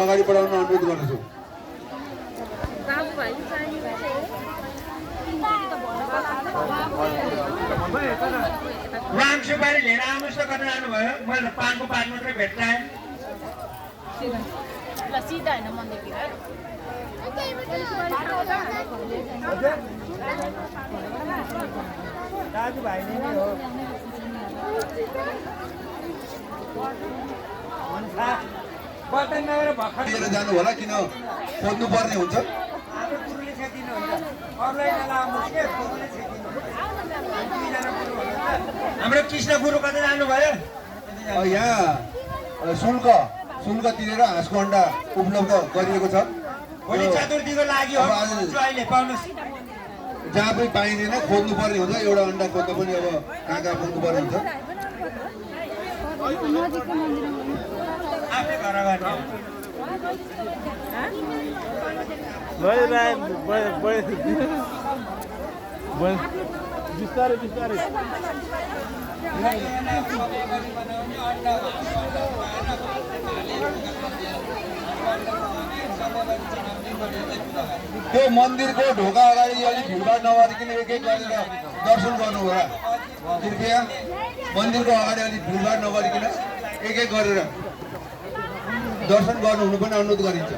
अगाडि बढाउन अनुरोध गर्दछु। राम सुपारी लिएर आउनुहोस् त कता जानुभयो? मैले पानको पात मात्रै भेट्टाएँ। सीधा होइन मन्दिरतिर दाजुभाइ नै हो। बर्तन नगरेर भर्खर लिएर जानु होला, किन खोज्नु पर्ने हुन्छ। हाम्रो गुरुले छेकिनुहुन्छ, अरूलाई नलाउनुहोस् के, गुरुले छेकिनुहुन्छ। हाम्रो कृष्ण गुरु कता जानुभयो? यहाँ शुल्क तिरेर हाँसको अण्डा उपलब्ध गरिएको छ। भोलि चतुर्थीको लागि हो अहिले पाउनुहोस्। जहाँ पनि पाइँदैन, खोज्नु पर्ने हुन्छ। एउटा अण्डा खोज्दा पनि अब कहाँ कहाँ खोज्नु पर्ने हुन्छ। आफै घर गर्ने बिस्तारै बिस्तारै त्यो मन्दिरको ढोका अगाडि अलिक भिडभाड नगरिकन एक एक गरेर दर्शन गर्नु होला। कृपया मन्दिरको अगाडि अलिक भिडभाड नगरिकन एक एक गरेर दर्शन गर्नु हुनु पनि अनुरोध गरिन्छ।